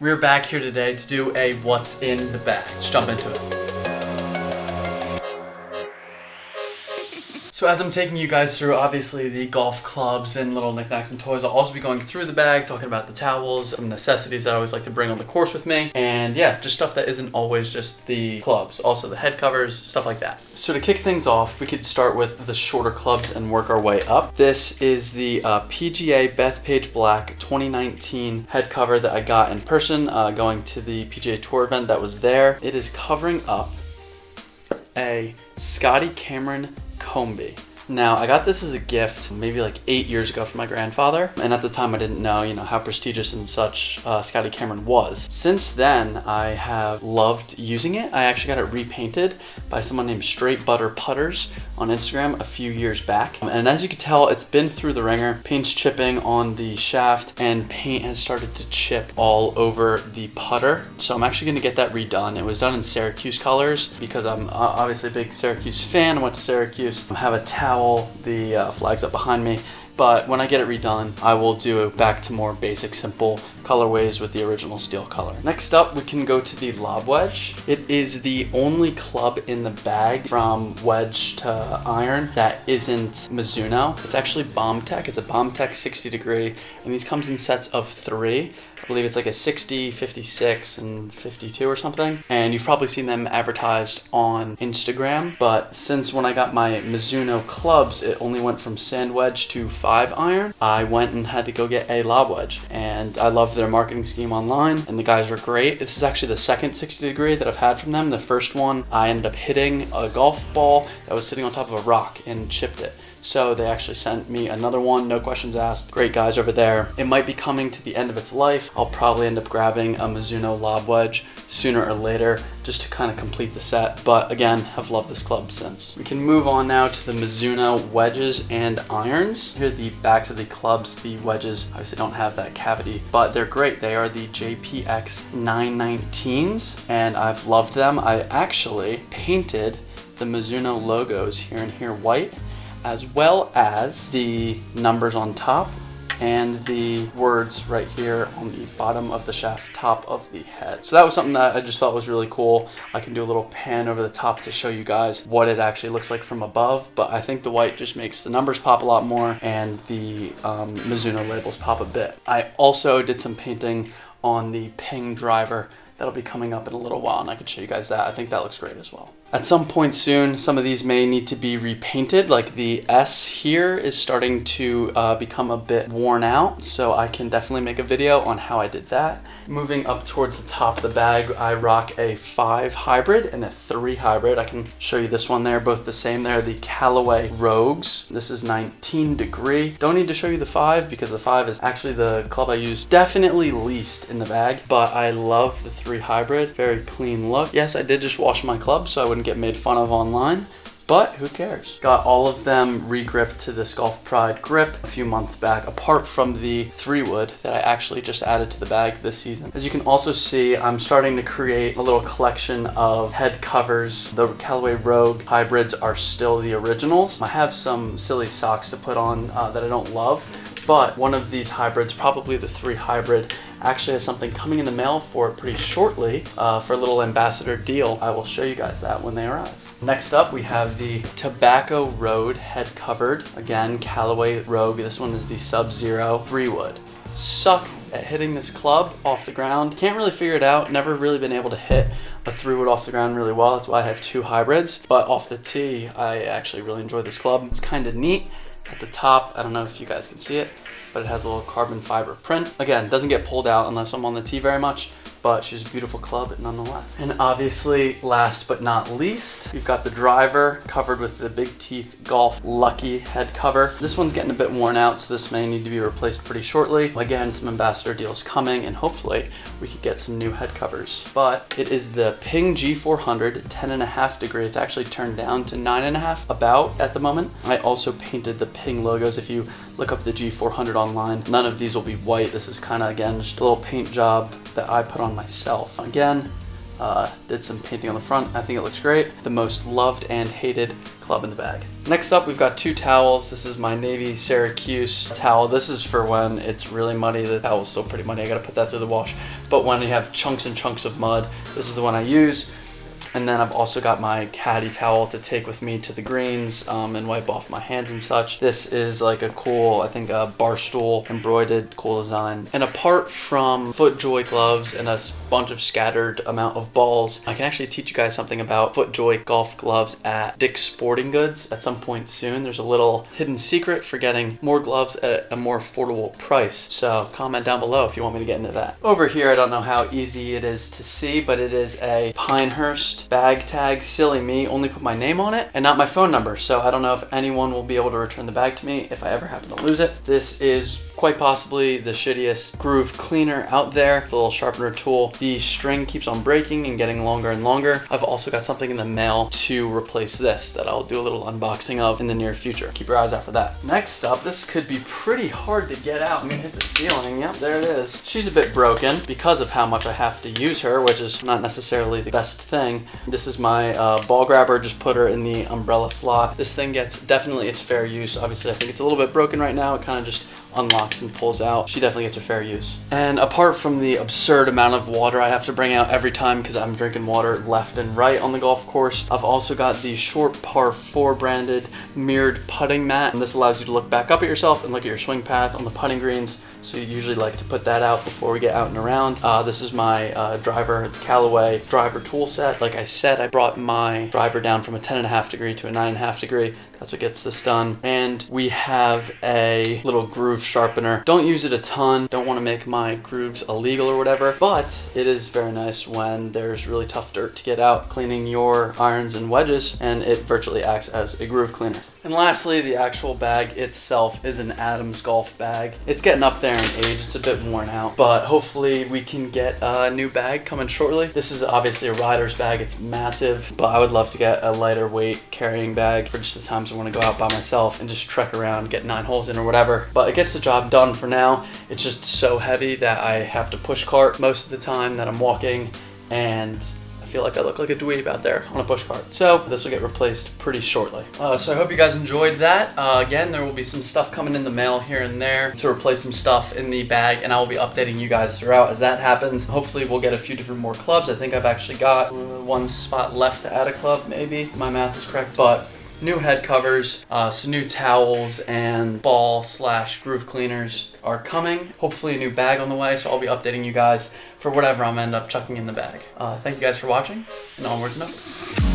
We're back here today to do a what's in the bag. Let's jump into it. So as I'm taking you guys through, obviously, the golf clubs and little knickknacks and toys, I'll also be going through the bag, talking about the towels, some necessities that I always like to bring on the course with me, and yeah, just stuff that isn't always just the clubs, also the head covers, stuff like that. So to kick things off, we could start with the shorter clubs and work our way up. This is the PGA Bethpage Black 2019 head cover that I got in person going to the PGA Tour event that was there. It is covering up a Scotty Cameron Combi. Now, I got this as a gift maybe like 8 years ago from my grandfather, and at the time I didn't know, how prestigious and such Scotty Cameron was. Since then, I have loved using it. I actually got it repainted by someone named Straight Butter Putters on Instagram a few years back. And as you can tell, it's been through the ringer. Paint's chipping on the shaft, and paint has started to chip all over the putter. So I'm actually gonna get that redone. It was done in Syracuse colors because I'm obviously a big Syracuse fan. I went to Syracuse. I have a towel, the flag's up behind me. But when I get it redone, I will do it back to more basic, simple colorways with the original steel color. Next up, we can go to the Lob Wedge. It is the only club in the bag from wedge to iron that isn't Mizuno. It's actually Bomb Tech. It's a Bomb Tech 60 degree, and these comes in sets of 3. I believe it's like a 60, 56, and 52 or something. And you've probably seen them advertised on Instagram. But since when I got my Mizuno clubs, it only went from sand wedge to 5 iron. I went and had to go get a Lob Wedge. And I loved their marketing scheme online, and the guys were great. This is actually the second 60 degree that I've had from them. The first one, I ended up hitting a golf ball that was sitting on top of a rock and chipped it. So they actually sent me another one, no questions asked. Great guys over there. It might be coming to the end of its life. I'll probably end up grabbing a Mizuno Lob Wedge sooner or later just to kind of complete the set. But again, have loved this club since. We can move on now to the Mizuno wedges and irons. Here are the backs of the clubs. The wedges obviously don't have that cavity, but they're great. They are the JPX 919s, and I've loved them. I actually painted the Mizuno logos here and here white, as well as the numbers on top and the words right here on the bottom of the shaft, top of the head. So that was something that I just thought was really cool. I can do a little pan over the top to show you guys what it actually looks like from above, but I think the white just makes the numbers pop a lot more and the Mizuno labels pop a bit. I also did some painting on the ping driver. That'll be coming up in a little while, and I can show you guys that. I think that looks great as well. At some point soon, some of these may need to be repainted. Like the S here is starting to become a bit worn out, so I can definitely make a video on how I did that. Moving up towards the top of the bag, I rock a 5 hybrid and a 3 hybrid. I can show you this one there, both the same. They're the Callaway Rogues. This is 19 degree. Don't need to show you the 5 because the 5 is actually the club I use definitely least in the bag, but I love the 3 hybrid. Very clean look. Yes, I did just wash my clubs, so I wouldn't get made fun of online, but who cares? Got all of them re-gripped to this Golf Pride grip a few months back, apart from the 3-wood that I actually just added to the bag this season. As you can also see, I'm starting to create a little collection of head covers. The Callaway Rogue hybrids are still the originals. I have some silly socks to put on that I don't love, but one of these hybrids, probably the 3 hybrid, actually has something coming in the mail for it pretty shortly for a little ambassador deal. I will show you guys that when they arrive. Next up, we have the Tobacco Road head covered. Again, Callaway Rogue. This one is the Sub-Zero 3-wood. Suck at hitting this club off the ground. Can't really figure it out. Never really been able to hit a 3-wood off the ground really well. That's why I have 2 hybrids. But off the tee, I actually really enjoy this club. It's kind of neat. At the top, I don't know if you guys can see it, but it has a little carbon fiber print. Again, it doesn't get pulled out unless I'm on the tee very much, but she's a beautiful club nonetheless. And obviously, last but not least, we've got the driver covered with the Big Teeth Golf Lucky head cover. This one's getting a bit worn out, so this may need to be replaced pretty shortly. Again, some ambassador deals coming, and hopefully we could get some new head covers. But it is the Ping G400 10.5 degree. It's actually turned down to 9.5 about at the moment. I also painted the Ping logos. If you look up the G400 online, none of these will be white. This is kind of, again, just a little paint job that I put on myself. Again, Did some painting on the front. I think it looks great. The most loved and hated club in the bag. Next up, we've got 2 towels. This is my navy Syracuse towel. This is for when it's really muddy. The towel's still pretty muddy. I gotta put that through the wash. But when you have chunks and chunks of mud, this is the one I use. And then I've also got my Caddy Towel to take with me to the greens and wipe off my hands and such. This is like a cool, I think, a bar stool embroidered, cool design. And apart from FootJoy gloves and a bunch of scattered amount of balls, I can actually teach you guys something about FootJoy golf gloves at Dick's Sporting Goods at some point soon. There's a little hidden secret for getting more gloves at a more affordable price. So comment down below if you want me to get into that. Over here, I don't know how easy it is to see, but it is a Pinehurst bag tag. Silly me, only put my name on it and not my phone number. So I don't know if anyone will be able to return the bag to me if I ever happen to lose it. This is quite possibly the shittiest groove cleaner out there, the little sharpener tool. The string keeps on breaking and getting longer and longer. I've also got something in the mail to replace this that I'll do a little unboxing of in the near future. Keep your eyes out for that. Next up, this could be pretty hard to get out. I'm gonna hit the ceiling. Yep, there it is. She's a bit broken because of how much I have to use her, which is not necessarily the best thing. This is my ball grabber. Just put her in the umbrella slot. This thing gets definitely its fair use. Obviously, I think it's a little bit broken right now. It kind of just unlocks and pulls out. She definitely gets a fair use. And apart from the absurd amount of water I have to bring out every time because I'm drinking water left and right on the golf course, I've also got the Short Par 4 branded mirrored putting mat. And this allows you to look back up at yourself and look at your swing path on the putting greens. So you usually like to put that out before we get out and around. This is my driver, the Callaway driver tool set. Like I said, I brought my driver down from a 10.5 degree to a 9.5 degree. That's what gets this done. And we have a little groove sharpener. Don't use it a ton. Don't want to make my grooves illegal or whatever, but it is very nice when there's really tough dirt to get out, cleaning your irons and wedges, and it virtually acts as a groove cleaner. And lastly, the actual bag itself is an Adams golf bag. It's getting up there in age. It's a bit worn out, but hopefully we can get a new bag coming shortly. This is obviously a rider's bag. It's massive, but I would love to get a lighter weight carrying bag for just the times I want to go out by myself and just trek around, get 9 holes in or whatever. But it gets the job done for now. It's just so heavy that I have to push cart most of the time that I'm walking, and I feel like I look like a dweeb out there on a push cart. So this will get replaced pretty shortly. So I hope you guys enjoyed that. Again, there will be some stuff coming in the mail here and there to replace some stuff in the bag, and I will be updating you guys throughout as that happens. Hopefully we'll get a few different more clubs. I think I've actually got 1 spot left to add a club, maybe. If my math is correct, but new head covers, some new towels, and ball/groove cleaners are coming. Hopefully a new bag on the way, so I'll be updating you guys for whatever I'm end up chucking in the bag. Thank you guys for watching, and onwards and upwards.